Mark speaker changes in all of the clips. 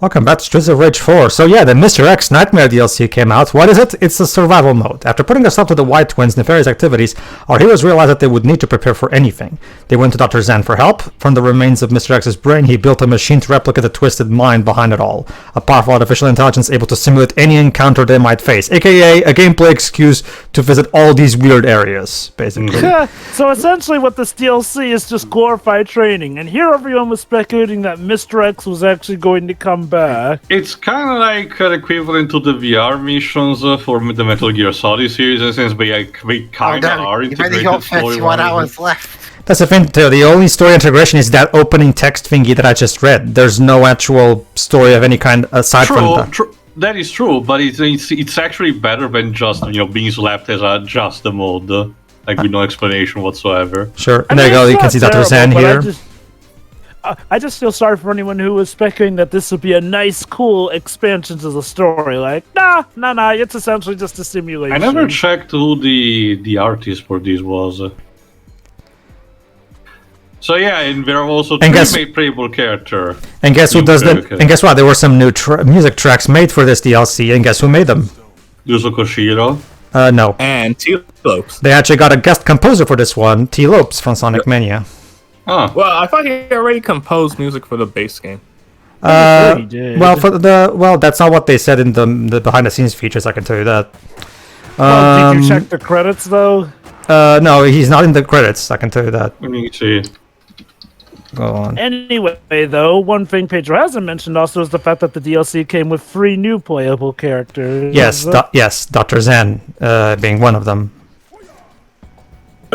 Speaker 1: Welcome back to Streets of Rage 4. So yeah, the Mr. X Nightmare DLC came out. What is it? It's a survival mode. After putting us up to the White Twins' nefarious activities, our heroes realized that they would need to prepare for anything. They went to Doctor Zan for help. From the remains of Mr. X's brain, he built a machine to replicate the twisted mind behind it all. A powerful artificial intelligence able to simulate any encounter they might face, aka a gameplay excuse to visit all these weird areas, basically.
Speaker 2: So essentially what this DLC is just glorified training, and here everyone was speculating that Mr. X was actually going to come back.
Speaker 3: It's kind of like an equivalent to the VR missions for the Metal Gear Solid series, in a sense, but we kind of are integrated.
Speaker 4: You've only got 31 hours left.
Speaker 1: That's the thing, too. The only story integration is that opening text thingy that I just read. There's no actual story of any kind aside from that.
Speaker 3: That is true, but it's actually better than just being slapped as just a mode, like with no explanation whatsoever.
Speaker 1: Sure, and there you go. You can see Dr. Zan here.
Speaker 2: I just feel sorry for anyone who was speculating that this would be a nice, cool expansion to the story. Like, nah, it's essentially just a simulation.
Speaker 3: I never checked who the artist for this was. So yeah, and there are also three playable characters.
Speaker 1: And guess who does them? And guess what? There were some new music tracks made for this DLC, and guess who made them?
Speaker 3: Yuzo Koshiro.
Speaker 1: No.
Speaker 5: And T. Lopes.
Speaker 1: They actually got a guest composer for this one, T. Lopes from Sonic Mania.
Speaker 3: Oh.
Speaker 5: Well, I thought he already composed music for the base game.
Speaker 1: Well, that's not what they said in the behind-the-scenes features. I can tell you that.
Speaker 2: Did you check the credits though?
Speaker 1: No, he's not in the credits. I can tell you that.
Speaker 3: Let me see.
Speaker 1: Go on.
Speaker 2: Anyway, though, one thing Pedro hasn't mentioned also is the fact that the DLC came with 3 new playable characters.
Speaker 1: Yes, Doctor Zan being one of them.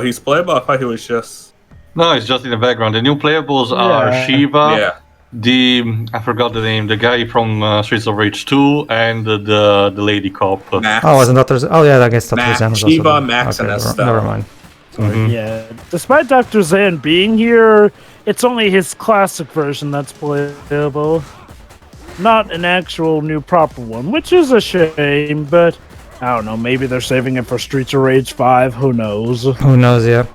Speaker 5: He's playable. I thought he was just.
Speaker 3: No, it's just in the background. The new playables are Shiva, I forgot the name, the guy from Streets of Rage 2, and the lady cop.
Speaker 5: Max.
Speaker 1: Oh, wasn't Dr. Zan? Oh, yeah, I guess Dr. Zan was
Speaker 5: Shiva,
Speaker 1: also
Speaker 5: Max, and Estelle.
Speaker 1: Never mind.
Speaker 2: Yeah, despite Dr. Zan being here, it's only his classic version that's playable. Not an actual new proper one, which is a shame, but I don't know, maybe they're saving it for Streets of Rage 5, who knows?
Speaker 1: Who knows, yeah.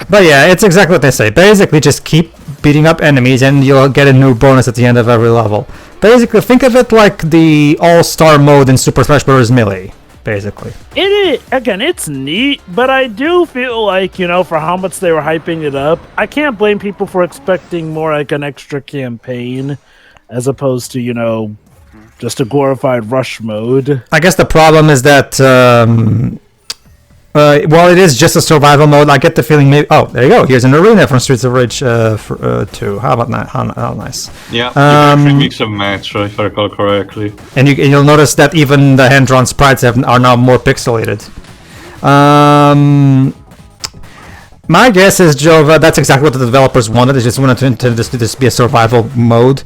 Speaker 1: But yeah, it's exactly what they say. Basically, just keep beating up enemies and you'll get a new bonus at the end of every level. Basically, think of it like the all-star mode in Super Smash Bros. Melee, basically.
Speaker 2: It is, again, it's neat, but I do feel like, for how much they were hyping it up, I can't blame people for expecting more like an extra campaign as opposed to, just a glorified rush mode.
Speaker 1: I guess the problem is that, well, it is just a survival mode. I get the feeling maybe... Oh, there you go. Here's an arena from Streets of Rage 2. How about that? How nice.
Speaker 3: Yeah, you can actually mix and match, if I recall correctly.
Speaker 1: And you'll notice that even the hand-drawn sprites are now more pixelated. My guess is, Jova, that's exactly what the developers wanted. They just wanted to this be a survival mode.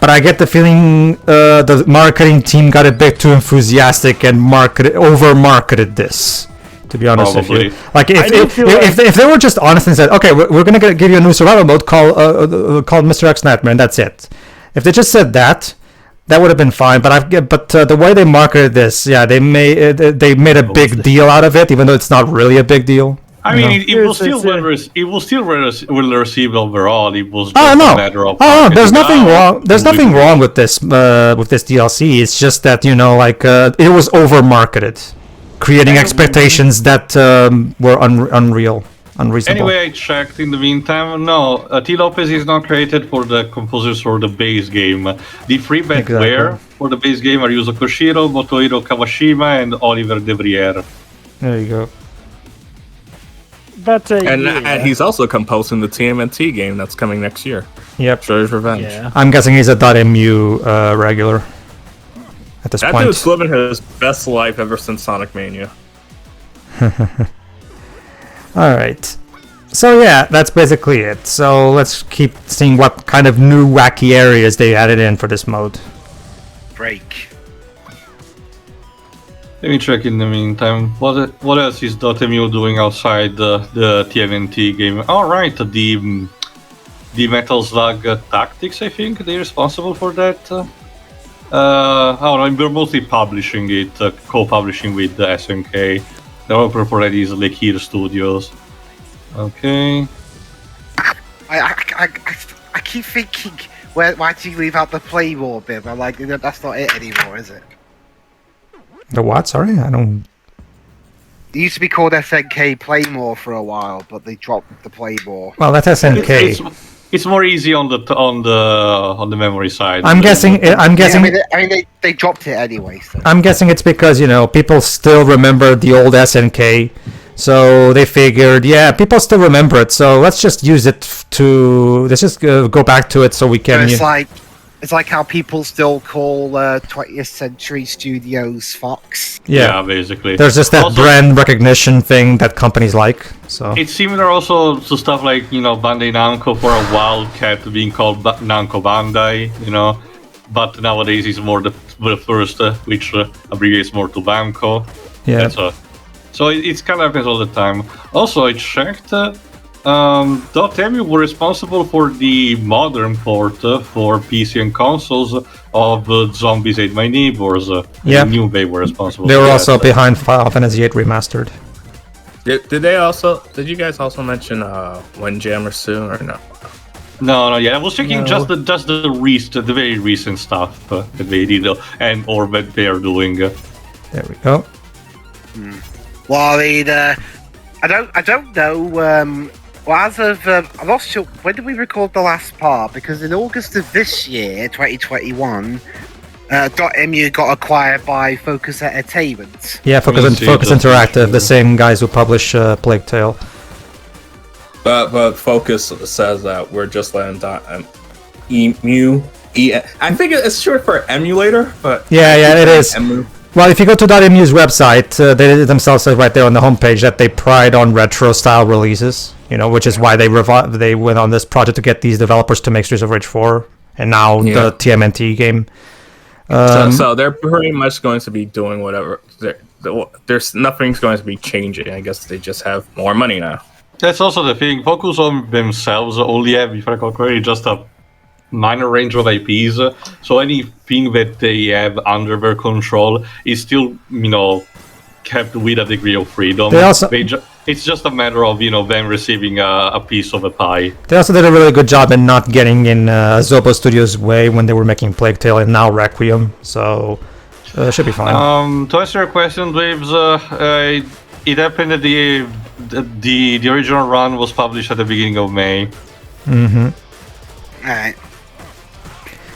Speaker 1: But I get the feeling the marketing team got a bit too enthusiastic and over-marketed this. To be honest with you, like if they were just honest and said, okay, we're gonna give you a new survival mode called Mr. X Nightmare, and that's it. If they just said that would have been fine. But the way they marketed this, yeah, they made a big deal out of it, even though it's not really a big deal.
Speaker 3: I mean, it will still will receive overall. It was just a matter of.
Speaker 1: There's nothing wrong. There's nothing wrong with this DLC. It's just that it was over marketed, creating expectations that were unreasonable.
Speaker 3: Anyway, I checked in the meantime. No, T. Lopez is not created for the composers for the base game. The free bandware for the base game are Yuzo Koshiro, Motohiro Kawashima, and Oliver DeVrier.
Speaker 1: There you go.
Speaker 2: But,
Speaker 5: and he's also composing the TMNT game that's coming next year.
Speaker 1: Yep.
Speaker 5: Shredder's Revenge.
Speaker 1: Yeah. I'm guessing he's a .mu regular at this point.
Speaker 5: That dude's living his best life ever since Sonic Mania.
Speaker 1: Alright. So yeah, that's basically it. So let's keep seeing what kind of new wacky areas they added in for this mode.
Speaker 4: Break.
Speaker 3: Let me check in the meantime. What else is .mu doing outside the TMNT game? Alright, the Metal Slug Tactics, I think they're responsible for that. We're mostly publishing it, co-publishing with the SNK. The developer for that is Lekir Studios. Okay.
Speaker 4: I keep thinking, Why did you leave out the Playmore bit? I'm like, that's not it anymore, is it?
Speaker 1: The what? Sorry, I don't.
Speaker 4: It used to be called SNK Playmore for a while, but they dropped the Playmore.
Speaker 1: Well, that's SNK.
Speaker 3: It's more easy on the memory side.
Speaker 1: I'm guessing.
Speaker 4: I mean, they dropped it anyway. So.
Speaker 1: I'm guessing it's because people still remember the old SNK, so they figured, yeah, people still remember it, so let's just use it to. Let's just go back to it so we can.
Speaker 4: It's like how people still call 20th Century Studios Fox.
Speaker 3: Yeah, basically.
Speaker 1: There's just that brand recognition thing that companies like. So
Speaker 3: it's similar also to stuff like Bandai Namco for a while kept being called Namco Bandai, but nowadays it's more the first, which abbreviates more to Bamco.
Speaker 1: Yeah.
Speaker 3: So it's kind of happens all the time. Also, I checked. Dotemu were responsible for the modern port for PC and consoles of Zombies Ate My Neighbors.
Speaker 1: Yeah.
Speaker 3: New Bay were responsible.
Speaker 1: They were also behind Final Fantasy VIII Remastered.
Speaker 5: Did you guys also mention Windjammer soon or no?
Speaker 3: No, yeah. I was checking just the very recent stuff that they did or that they are doing.
Speaker 1: There we go.
Speaker 4: Well, I mean, I don't know. Well, as of I'm not sure when did we record the last part, because in August of this year, 2021, .mu got acquired by Focus Entertainment.
Speaker 1: Yeah, Focus Interactive, the same guys who publish Plague Tale.
Speaker 5: But Focus says that we're just letting EMU. I think it's short for emulator, but
Speaker 1: yeah, it is.
Speaker 5: EMU.
Speaker 1: Well, if you go to .mu's website, they themselves say right there on the homepage that they pride on retro-style releases, which is why they went on this project to get these developers to make Streets of Rage 4, and now the TMNT game.
Speaker 5: So they're pretty much going to be doing whatever. There's nothing's going to be changing. I guess they just have more money now.
Speaker 3: That's also the thing. Focus on themselves only have, if I recall correctly, just a minor range of IPs, so anything that they have under their control is still, kept with a degree of freedom. It's just a matter of, them receiving a piece of a pie.
Speaker 1: They also did a really good job in not getting in Zobo Studios' way when they were making Plague Tale and now Requiem, so it should be fine.
Speaker 3: To answer your question, Waves, it happened that the original run was published at the beginning of May.
Speaker 1: Mm-hmm.
Speaker 4: Alright.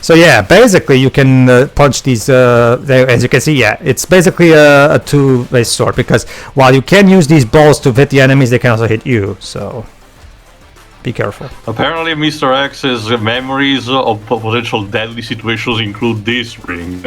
Speaker 1: So yeah, basically you can punch these, as you can see, it's basically a two-way sword, because while you can use these balls to hit the enemies, they can also hit you, so be careful.
Speaker 3: Apparently Mr. X's memories of potential deadly situations include this ring.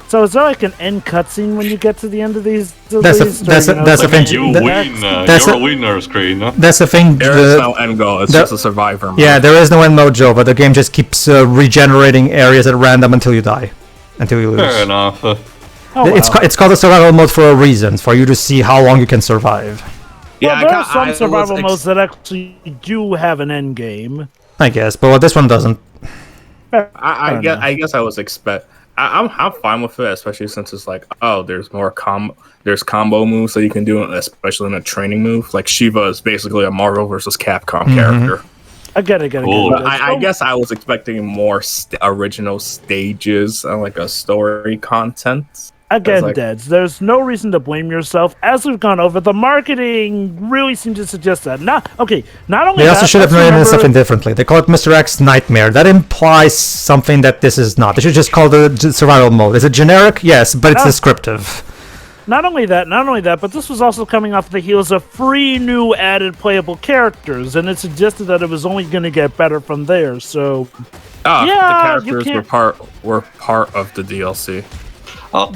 Speaker 2: So is there like an end cutscene when you get to the end of these?
Speaker 1: That's the thing.
Speaker 3: You win. You're a winner screen.
Speaker 1: That's the thing.
Speaker 5: There is no end goal. It's just a survivor mode.
Speaker 1: Yeah, there is no end mode, Joe, but the game just keeps regenerating areas at random until you die, until you lose.
Speaker 3: Fair enough.
Speaker 1: It's called a survival mode for a reason, for you to see how long you can survive.
Speaker 2: Yeah, there are some survival modes that actually do have an end game.
Speaker 1: I guess, but this one doesn't.
Speaker 5: I guess I was I'm fine with it, especially since it's like, there's more combo moves that you can do, especially in a training move. Like Shiva is basically a Marvel vs. Capcom character.
Speaker 2: I get it.
Speaker 5: I guess I was expecting more original stages and like a story content.
Speaker 2: Again, Deads, there's no reason to blame yourself. As we've gone over, the marketing really seems to suggest that. Not only
Speaker 1: they also should have named something differently. They call it Mr. X Nightmare. That implies something that this is not. They should just call it the survival mode. Is it generic? Yes, but it's descriptive.
Speaker 2: Not only that, but this was also coming off the heels of 3 new added playable characters, and it suggested that it was only going to get better from there. So,
Speaker 5: the characters were part of the DLC.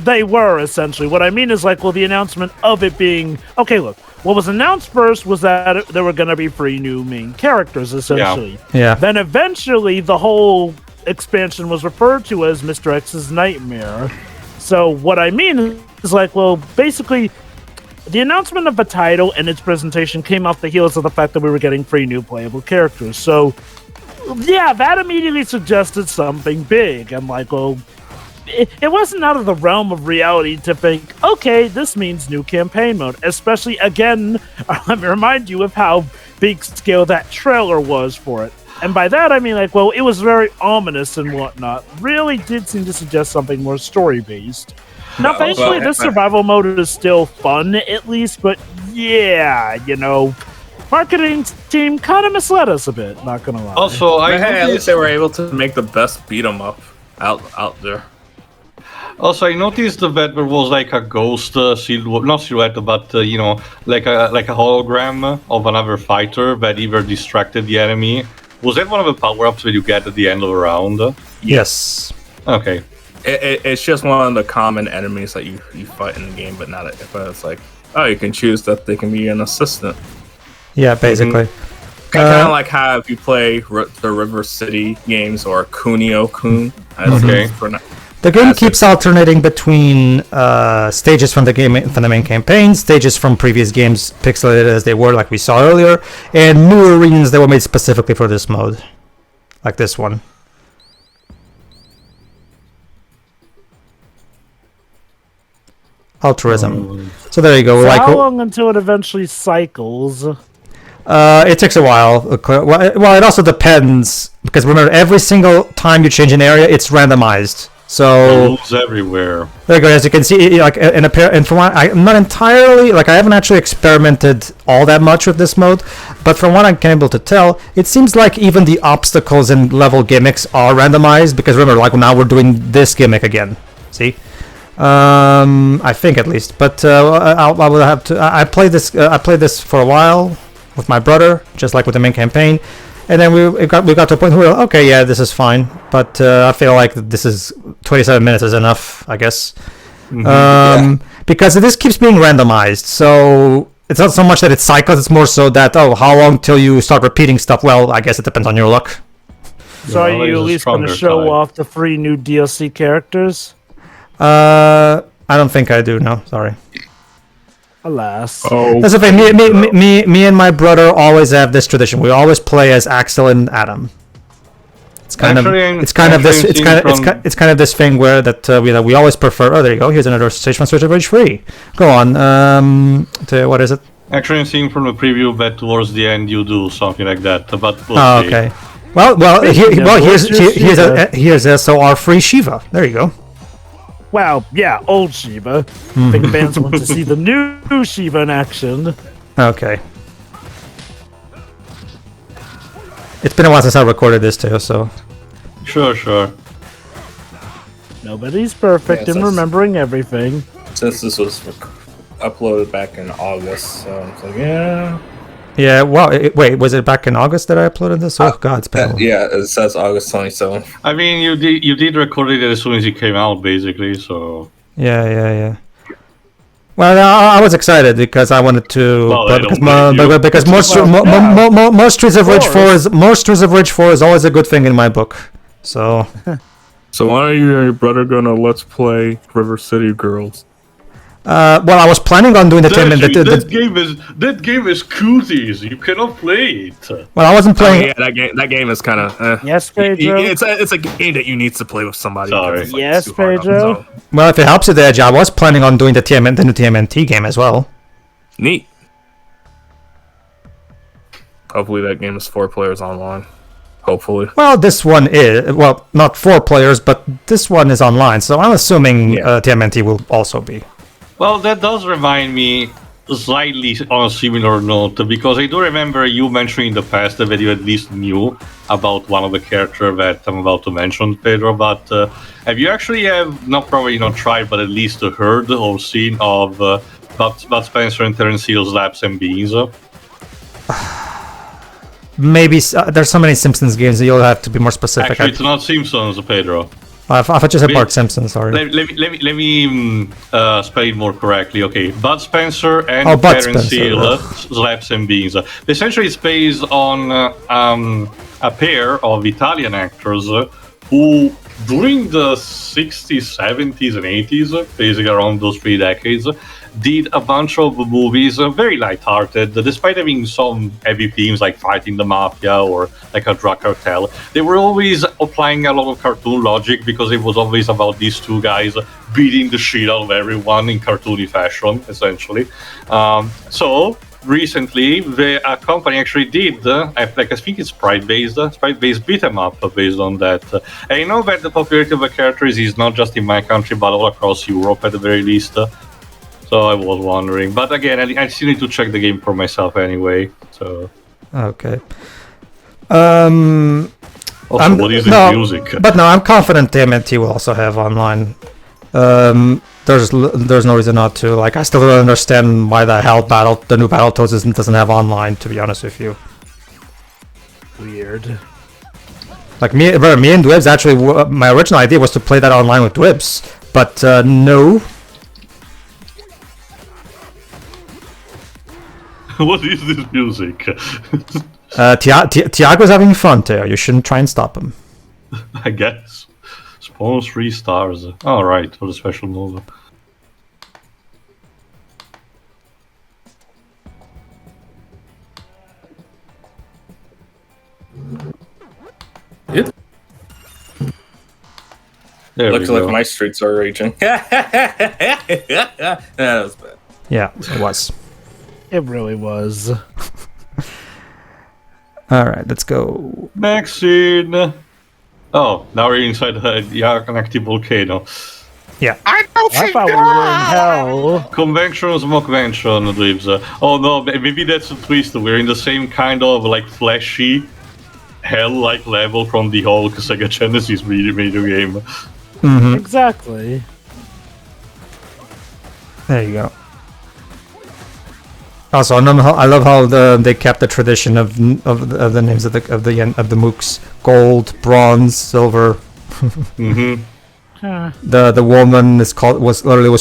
Speaker 2: They were, essentially. What I mean is, the announcement of it being... Okay, look. What was announced first was that there were going to be 3 new main characters, essentially.
Speaker 1: Yeah.
Speaker 2: Then eventually, the whole expansion was referred to as Mr. X's Nightmare. So what I mean is, basically, the announcement of the title and its presentation came off the heels of the fact that we were getting 3 new playable characters. So, yeah, that immediately suggested something big. I'm like, it wasn't out of the realm of reality to think, okay, this means new campaign mode. Especially, again, let me remind you of how big scale that trailer was for it. And by that, I mean, like, well, it was very ominous and whatnot. Really did seem to suggest something more story-based. Now, thankfully, this survival mode is still fun, at least, but yeah, you know, marketing team kind of misled us a bit, not gonna lie.
Speaker 3: Also,
Speaker 5: at least they were able to make the best beat 'em up out there.
Speaker 3: Also, I noticed that there was like a ghost silhouette, not silhouette, but you know, like a hologram of another fighter that either distracted the enemy. Was that one of the power-ups that you get at the end of a round?
Speaker 1: Yes.
Speaker 3: Okay.
Speaker 5: It's just one of the common enemies that you fight in the game, but it's like, oh, you can choose that they can be an assistant.
Speaker 1: Yeah, basically.
Speaker 5: Kind of like how if you play the River City games or Kunio-kun.
Speaker 1: The game keeps alternating between stages from the main campaign, stages from previous games pixelated as they were, like we saw earlier, and new arenas that were made specifically for this mode, like this one. Altruism. So there you go.
Speaker 2: So
Speaker 1: like,
Speaker 2: how long until it eventually cycles?
Speaker 1: It takes a while. Well, it also depends, because remember, every single time you change an area, it's randomized. So
Speaker 3: Moves everywhere.
Speaker 1: there you go. As you can see, like and from what I'm not entirely I haven't actually experimented all that much with this mode, but from what I'm able to tell, it seems like even the obstacles and level gimmicks are randomized. Because remember, like now we're doing this gimmick again. See, I think at least. But I will have to. I played this. I played this for a while with my brother, just like with the main campaign. And then we got to a point where okay, yeah, this is fine, but I feel like this is 27 minutes is enough, I guess, because this keeps being randomized. So it's not so much that it cycles; it's more so that how long till you start repeating stuff? Well, I guess it depends on your luck.
Speaker 2: So are you at least going to show off the 3 new DLC characters?
Speaker 1: I don't think I do. No, sorry.
Speaker 2: Alas.
Speaker 1: That's the thing. Me and my brother always have this tradition. We always play as Axel and Adam. It's kind of this thing where that we always prefer. Oh, there you go. Here's another stage from Switch of Rage 3. Go on. What is it?
Speaker 3: Actually, I'm seeing from the preview that towards the end you do something like that. But
Speaker 1: oh, okay. Well, here's so our free Shiva. There you go.
Speaker 2: Wow, yeah, old Shiva. I think fans want to see the new Shiva in action.
Speaker 1: Okay. It's been a while since I recorded this too, so.
Speaker 3: Sure.
Speaker 2: Nobody's perfect in remembering everything.
Speaker 5: Since this was uploaded back in August, so I was like, yeah.
Speaker 1: Yeah, well, wait, was it back in August that I uploaded this? Oh, God, it's been
Speaker 5: yeah, it says August 27th.
Speaker 3: I mean, you did record it as soon as it came out, basically, so...
Speaker 1: Yeah. Well, I was excited because I wanted to... because more Streets of Rage 4 is always a good thing in my book, so...
Speaker 5: So why are you and your brother gonna let's play River City Girls?
Speaker 1: Well, I was planning on doing the
Speaker 3: that game is cooties. You cannot play it.
Speaker 1: Well, I wasn't playing.
Speaker 5: That game is kind of.
Speaker 2: Yes, Pedro.
Speaker 5: It's a game that you need to play with somebody.
Speaker 3: Sorry.
Speaker 2: Yes, Pedro.
Speaker 1: Well, if it helps with the edge, I was planning on doing the new TMNT game as well.
Speaker 5: Neat. Hopefully, that game is 4 players online. Hopefully.
Speaker 1: Well, this one is not 4 players, but this one is online, so I'm assuming TMNT will also be.
Speaker 3: Well, that does remind me slightly on a similar note, because I do remember you mentioning in the past that you at least knew about one of the characters that I'm about to mention, Pedro, but have you actually probably not tried, but at least heard or seen of Bud Spencer and Terence Hill's Laps and Beans?
Speaker 1: Maybe there's so many Simpsons games that you'll have to be more specific.
Speaker 3: Actually, it's not Simpsons, Pedro.
Speaker 1: I thought you said Bart Simpson, sorry.
Speaker 3: Let me spell it more correctly. Okay, Bud Spencer and Terence Hill, Slaps and Beans. Essentially, it's based on a pair of Italian actors who, during the 60s, 70s, and 80s, basically around those 3 decades, did a bunch of movies, very light-hearted, despite having some heavy themes like fighting the mafia or like a drug cartel. They were always applying a lot of cartoon logic because it was always about these 2 guys beating the shit out of everyone in cartoony fashion, essentially. So recently, the company actually did, I think it's sprite-based beat 'em up based on that. And I know that the popularity of the characters is not just in my country, but all across Europe at the very least. So I was wondering, but again, I still need to check the game for myself anyway. So
Speaker 1: Okay.
Speaker 3: also, what is this music?
Speaker 1: But no, I'm confident TMNT will also have online. There's no reason not to. Like, I still don't understand why the hell the new Battletoads doesn't have online, to be honest with you.
Speaker 2: Weird.
Speaker 1: Like, me and Dwibs, actually, my original idea was to play that online with Dwibs, but no.
Speaker 3: What is this music?
Speaker 1: Tiago's having fun there. You shouldn't try and stop him.
Speaker 3: I guess. Spawns 3 stars. Alright, for the special move. There
Speaker 5: Looks like my streets are raging. That was bad.
Speaker 1: Yeah, it was.
Speaker 2: It really was.
Speaker 1: Alright, let's go.
Speaker 3: Next scene. Oh, now we're inside an active volcano.
Speaker 1: Yeah.
Speaker 4: I don't
Speaker 2: I
Speaker 4: think
Speaker 2: thought we were in hell.
Speaker 3: Convention, convention, Dwibs. Oh no, maybe that's a twist. We're in the same kind of like flashy, hell-like level from the whole Sega Genesis video game.
Speaker 1: Mm-hmm.
Speaker 2: Exactly.
Speaker 1: There you go. Also, I love how they kept the tradition of the names of the mooks: gold, bronze, silver.
Speaker 3: Mm-hmm.
Speaker 1: The woman was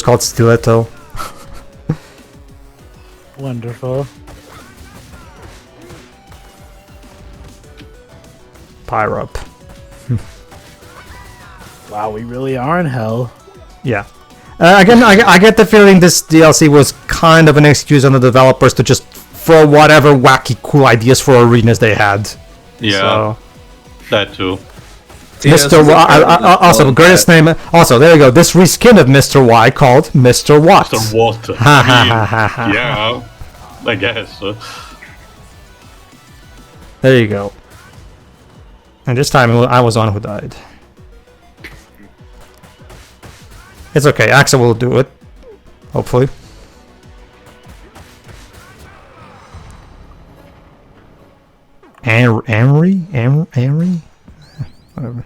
Speaker 1: called Stiletto.
Speaker 2: Wonderful.
Speaker 1: Pyrup.
Speaker 2: Wow, we really are in hell.
Speaker 1: Yeah. Again, I get the feeling this DLC was kind of an excuse on the developers to just throw whatever wacky cool ideas for arenas they had.
Speaker 3: Yeah,
Speaker 1: So,
Speaker 3: that too.
Speaker 1: Mr. Y, also greatest name. Also, there you go. This reskin of Mr. Y called Mr. What.
Speaker 3: Mr. What?
Speaker 1: Ha ha ha ha ha.
Speaker 3: Yeah, I guess.
Speaker 1: There you go. And this time I was on who died. It's okay. Axel will do it. Hopefully. Henry? Whatever.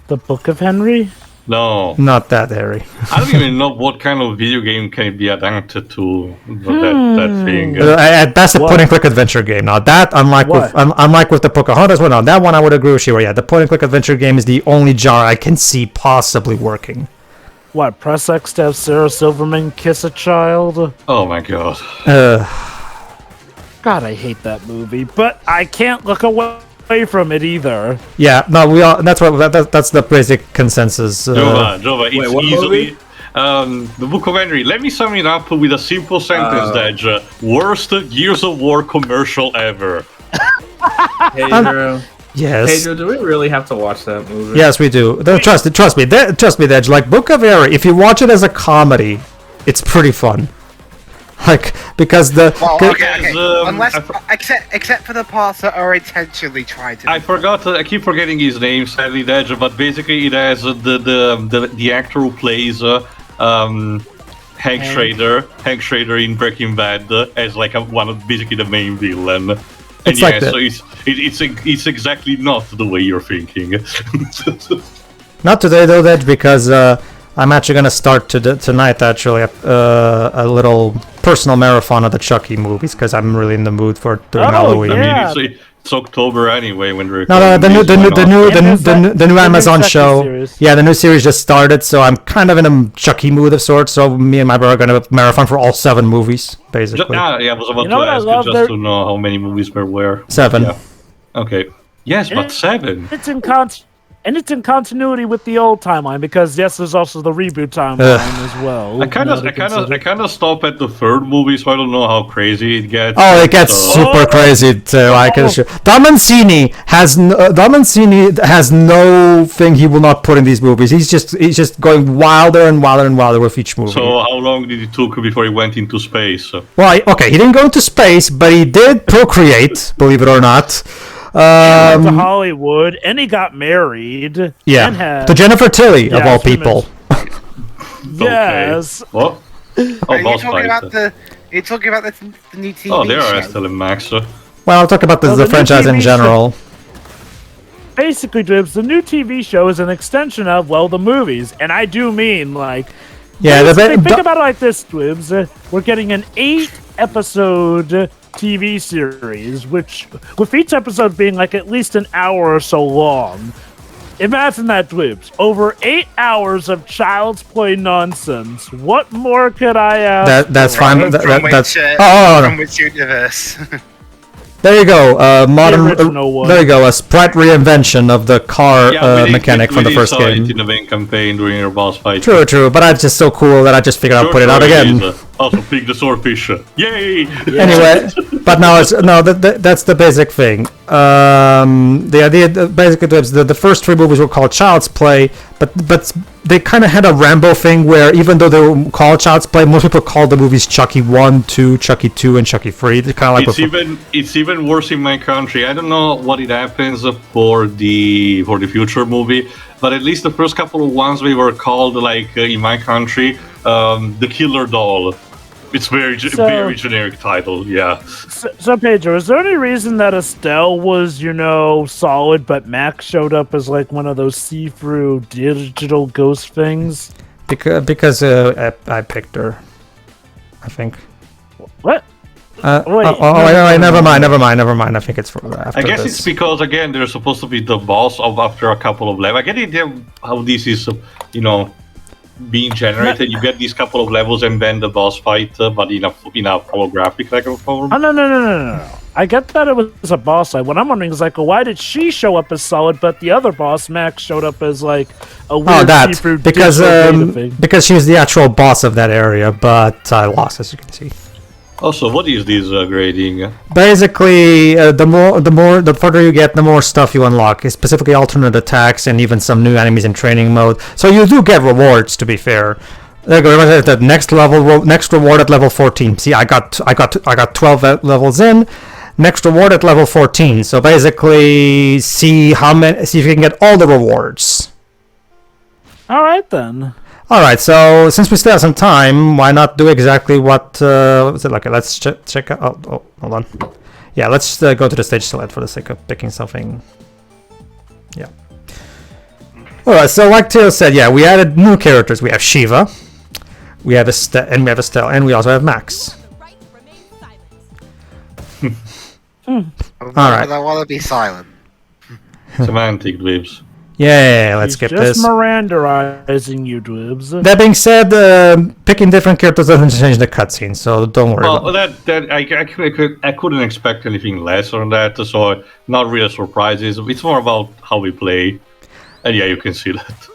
Speaker 2: The Book of Henry?
Speaker 3: No,
Speaker 1: Not that Harry.
Speaker 3: I don't even know what kind of video game can it be adapted to. That thing.
Speaker 1: At best, a
Speaker 2: What?
Speaker 1: point-and-click adventure game. Now that, unlike with the Pocahontas one, on that one I would agree with you. Yeah, the point-and-click adventure game is the only genre I can see possibly working.
Speaker 2: What, press X to have Sarah Silverman kiss a child?
Speaker 3: Oh my god.
Speaker 2: God, I hate that movie, but I can't look away from it either.
Speaker 1: Yeah, no, we all. That's the basic consensus.
Speaker 3: Jova, it's
Speaker 5: what
Speaker 3: easily the Book of Henry. Let me sum it up with a simple sentence, Dej. Worst Gears of War commercial ever.
Speaker 5: Pedro.
Speaker 1: Yes.
Speaker 5: Pedro, do we really have to watch that movie?
Speaker 1: Yes, we do. Trust me, Dej. Like Book of Henry, if you watch it as a comedy, it's pretty fun. Like, because the
Speaker 4: Well, okay.
Speaker 3: Because,
Speaker 4: Unless, except for the parts that are intentionally trying to.
Speaker 3: I forgot. I keep forgetting his name, sadly, Dej. But basically, it has the actor who plays Hank Schrader in Breaking Bad as like one of basically the main villain. And
Speaker 1: It's
Speaker 3: yeah,
Speaker 1: like
Speaker 3: so it's exactly not the way you're thinking.
Speaker 1: not today though, Dej, because I'm actually gonna start tonight actually a little personal marathon of the Chucky movies because I'm really in the mood for doing Halloween.
Speaker 2: yeah.
Speaker 3: I mean, it's October anyway when we're
Speaker 1: No, the new Amazon
Speaker 2: Chucky
Speaker 1: show.
Speaker 2: series.
Speaker 1: Yeah, the new series just started, so I'm kind of in a Chucky mood of sorts. So me and my brother are gonna marathon for all 7 movies, basically.
Speaker 3: I was about
Speaker 2: You know
Speaker 3: to
Speaker 2: what I
Speaker 3: ask
Speaker 2: love
Speaker 3: you just to know how many movies there were.
Speaker 1: 7.
Speaker 3: Yeah. Okay. Yes, but 7.
Speaker 2: It's And it's in continuity with the old timeline because yes, there's also the reboot timeline as well.
Speaker 3: I kind of stop at the third movie, so I don't know how crazy it gets.
Speaker 1: Oh, it gets super crazy too. I can assure. Damancini has no thing he will not put in these movies. He's just going wilder and wilder and wilder with each movie.
Speaker 3: So how long did it took before he went into space?
Speaker 1: Well, okay, he didn't go into space, but he did procreate, believe it or not.
Speaker 2: He went to Hollywood, and he got married.
Speaker 1: Yeah,
Speaker 2: and had,
Speaker 1: to Jennifer Tilly, of all people.
Speaker 2: Yes.
Speaker 3: What?
Speaker 4: Are you talking about the new TV show?
Speaker 3: Oh, they are still in Max.
Speaker 1: Well, I'll talk about the
Speaker 2: new
Speaker 1: franchise in
Speaker 2: TV
Speaker 1: general.
Speaker 2: Basically, Dribs, the new TV show is an extension of, well, the movies. And I do mean, like...
Speaker 1: Yeah,
Speaker 2: think about it like this, Dribs. We're getting an 8-episode TV series, which, with each episode being, like, at least an hour or so long. Imagine that, Dribs. Over 8 hours of child's play nonsense. What more could I ask?
Speaker 1: That's fine.
Speaker 4: From which universe?
Speaker 1: There you go.
Speaker 2: original one.
Speaker 1: There you go. A sprite reinvention of the car mechanic from the first game.
Speaker 3: It in the main campaign during your boss fight.
Speaker 1: True. But it's just so cool that I just figured I'd put it out again.
Speaker 3: Also, pick the swordfish. Yay!
Speaker 1: Yeah. Anyway, but that's the basic thing. The idea, basically, the first 3 movies were called Child's Play, but they kind of had a Rambo thing where even though they were called Child's Play, most people called the movies Chucky 1, 2, Chucky 2, and Chucky 3. They're kind of like
Speaker 3: it's even worse in my country. I don't know what it happens for the future movie, but at least the first couple of ones we were called like in my country, the Killer Doll. It's very generic title, yeah.
Speaker 2: So Pedro, is there any reason that Estelle was, solid, but Max showed up as like one of those see-through digital ghost things?
Speaker 1: Because I picked her, I think.
Speaker 2: What?
Speaker 1: Wait, never mind. I think it's for after
Speaker 3: I guess
Speaker 1: this.
Speaker 3: it's because, again, they're supposed to be the boss of after a couple of levels. I get the idea how this is, being generated. You get these couple of levels and then the boss fight, but in a holographic form.
Speaker 2: Oh, no. I get that it was a boss fight. What I'm wondering is like, why did she show up as solid, but the other boss, Max, showed up as like a weird see-through
Speaker 1: because she's the actual boss of that area, but I lost, as you can see.
Speaker 3: Also, what is this grading?
Speaker 1: Basically, the further you get, the more stuff you unlock, specifically alternate attacks and even some new enemies in training mode. So you do get rewards, to be fair. There you go. The next reward at level 14. See, I got 12 levels in. Next reward at level 14. So basically, see if you can get all the rewards.
Speaker 2: All right then.
Speaker 1: Alright, so since we still have some time, why not do exactly what was it like? Let's check out. Oh, hold on. Yeah, let's go to the stage select for the sake of picking something. Yeah. Alright, so like Theo said, yeah, we added new characters. We have Shiva, we have Estelle, and we also have Max. Alright.
Speaker 4: I want to be silent.
Speaker 3: Semantic dweebs.
Speaker 1: Yeah, let's skip this.
Speaker 2: Just Mirandaizing you, Dwibs.
Speaker 1: That being said, picking different characters doesn't change the cutscene, so don't worry about
Speaker 3: it. I couldn't expect anything less on that, so not really surprises. It's more about how we play, and yeah, you can see that.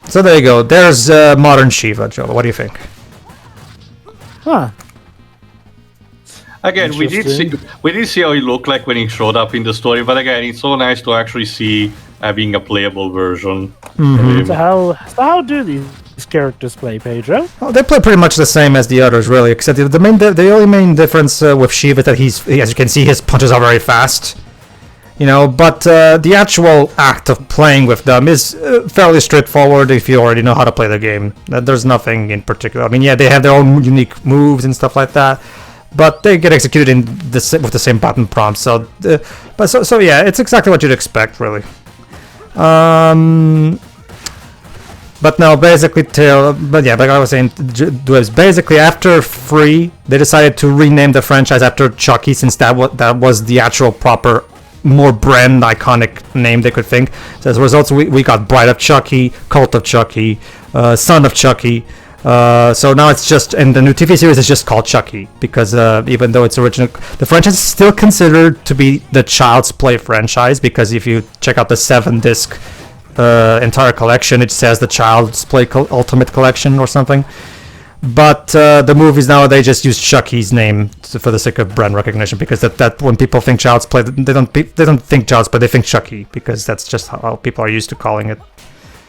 Speaker 1: So there you go. There's modern Shiva, Joe. What do you think?
Speaker 2: Huh.
Speaker 3: Again, we did see how he looked like when he showed up in the story, but again, it's so nice to actually see being a playable version.
Speaker 1: Mm-hmm.
Speaker 2: So how do these characters play, Pedro?
Speaker 1: Well, they play pretty much the same as the others, really, except the only main difference with Shiva is that as you can see, his punches are very fast. But the actual act of playing with them is fairly straightforward if you already know how to play the game. There's nothing in particular. I mean, yeah, they have their own unique moves and stuff like that, but they get executed with the same button prompts. So yeah, it's exactly what you'd expect, really. But no, basically, like I was saying, basically after 3, they decided to rename the franchise after Chucky, since that was the actual proper, more brand iconic name they could think. So as a result, we got Bride of Chucky, Cult of Chucky, Son of Chucky. So now it's just, and the new TV series is just called Chucky, because even though it's original, the franchise is still considered to be the Child's Play franchise, because if you check out the 7-disc entire collection. It says the Child's Play Ultimate Collection or something. But the movies nowadays just use Chucky's name for the sake of brand recognition, because that when people think Child's Play, they don't think Child's Play, they think Chucky, because that's just how people are used to calling it.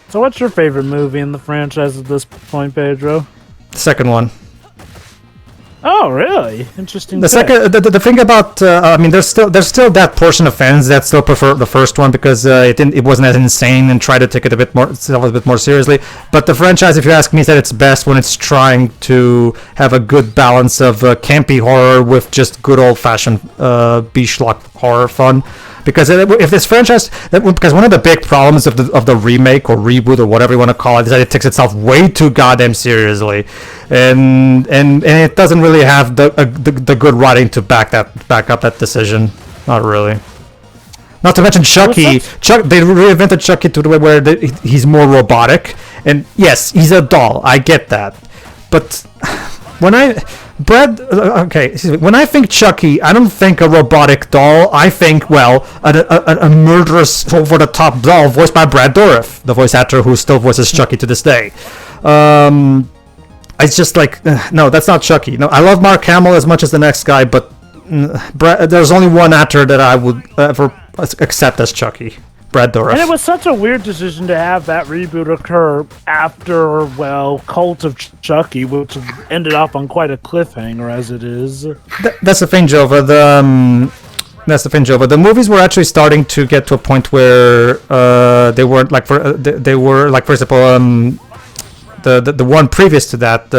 Speaker 2: So what's your favorite movie in the franchise at this point, Pedro?
Speaker 1: The second one.
Speaker 2: Oh, really? Interesting.
Speaker 1: The second, the thing about, I mean, there's still that portion of fans that still prefer the first one because it wasn't as insane and tried to take it a bit more seriously. But the franchise, if you ask me, is at its best when it's trying to have a good balance of campy horror with just good old-fashioned B-schlock horror fun. Because if this franchise, because one of the big problems of the remake or reboot or whatever you want to call it is that it takes itself way too goddamn seriously, and it doesn't really have the good writing to back up that decision. Not really. Not to mention Chucky. They reinvented Chucky to the way where he's more robotic, and yes, he's a doll. I get that, but when I think Chucky, I don't think a robotic doll. I think, well, a murderous, over-the-top doll voiced by Brad Dourif, the voice actor who still voices Chucky to this day. It's just like, no, that's not Chucky. No, I love Mark Hamill as much as the next guy, but there's only one actor that I would ever accept as Chucky. Brad Dourif.
Speaker 2: And it was such a weird decision to have that reboot occur after, well, Cult of Chucky, which ended up on quite a cliffhanger as it is.
Speaker 1: That's the thing, Jova. The movies were actually starting to get to a point where they weren't like for example, the one previous to that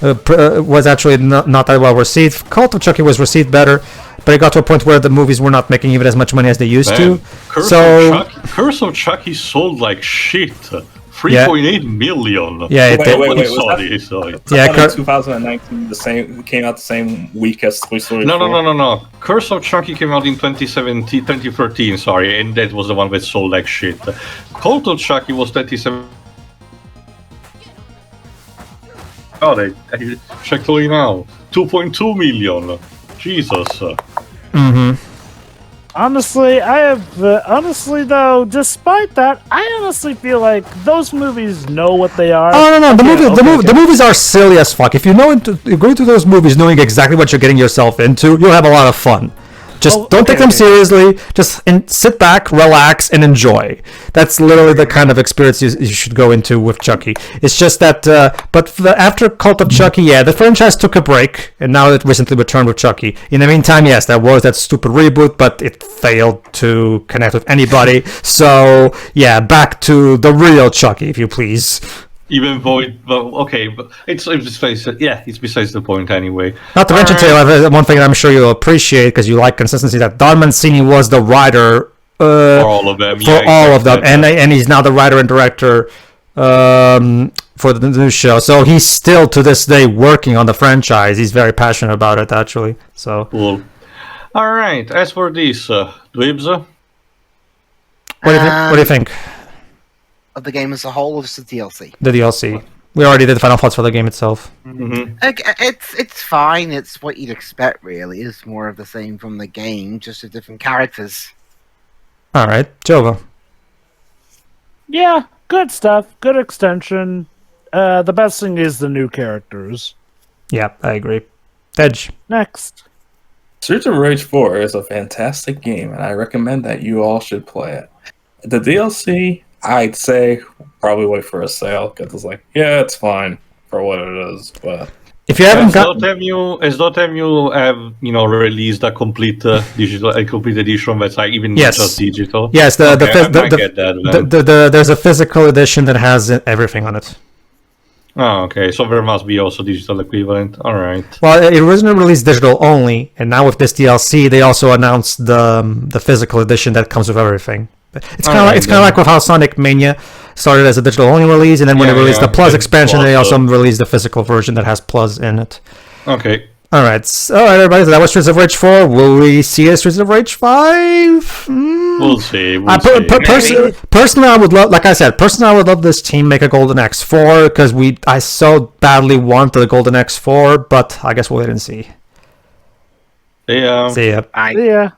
Speaker 1: was actually not that well received. Cult of Chucky was received better. But it got to a point where the movies were not making even as much money as they used to.
Speaker 3: Curse of Chucky sold like shit. 3.8 million.
Speaker 1: Yeah,
Speaker 5: wait. Yeah, 2019 came out the same week as Toy Story 4.
Speaker 3: No. Curse of Chucky came out in 2013, sorry, and that was the one that sold like shit. Cult of Chucky was 27. Oh, they checked now. 2.2 million. Jesus.
Speaker 1: Mm-hmm.
Speaker 2: Honestly, though, despite that, I honestly feel like those movies know what they are.
Speaker 1: Oh no! The movies are silly as fuck. If you go into those movies knowing exactly what you're getting yourself into, you'll have a lot of fun. Just don't take them seriously. Just sit back, relax, and enjoy. That's literally the kind of experience you should go into with Chucky. It's just that, after Cult of Chucky, yeah, the franchise took a break, and now it recently returned with Chucky. In the meantime, yes, there was that stupid reboot, but it failed to connect with anybody. So, yeah, back to the real Chucky, if you please.
Speaker 3: Even though it's besides the point anyway.
Speaker 1: Not to mention, Taylor, one thing that I'm sure you'll appreciate because you like consistency, that Don Mancini was the writer
Speaker 3: for all of them.
Speaker 1: And he's now the writer and director for the new show. So he's still to this day working on the franchise. He's very passionate about it, actually. So
Speaker 3: cool. All right. As for this, Dwibs,
Speaker 1: what do you think?
Speaker 4: Of the game as a whole, or just the DLC?
Speaker 1: The DLC. We already did the final thoughts for the game itself.
Speaker 3: Mm-hmm.
Speaker 4: It's fine. It's what you'd expect, really. It's more of the same from the game, just with different characters.
Speaker 1: All right, Jova.
Speaker 2: Yeah, good stuff. Good extension. The best thing is the new characters.
Speaker 1: Yeah, I agree. Edge.
Speaker 2: Next.
Speaker 5: Streets of Rage 4 is a fantastic game, and I recommend that you all should play it. The DLC, I'd say probably wait for a sale because it's like, yeah, it's fine for what it is. But
Speaker 1: if you haven't got,
Speaker 3: SCWRM have released a complete complete edition that's like even not just digital.
Speaker 1: Yes, there's a physical edition that has everything on it.
Speaker 3: Oh, okay. So there must be also digital equivalent. All right.
Speaker 1: Well, it originally released digital only, and now with this DLC, they also announced the physical edition that comes with everything. It's kind of like with how Sonic Mania started as a digital only release, and then when they released the Plus expansion, they also released the physical version that has Plus in it.
Speaker 3: Okay.
Speaker 1: All right, everybody. So that was Streets of Rage 4. Will we see a Streets of Rage 5?
Speaker 3: We'll see.
Speaker 1: Personally, I would love, like I said, I would love this team make a Golden X4 because I so badly want the Golden X4, but I guess we'll wait and see.
Speaker 3: Yeah.
Speaker 1: See ya.
Speaker 2: Yeah.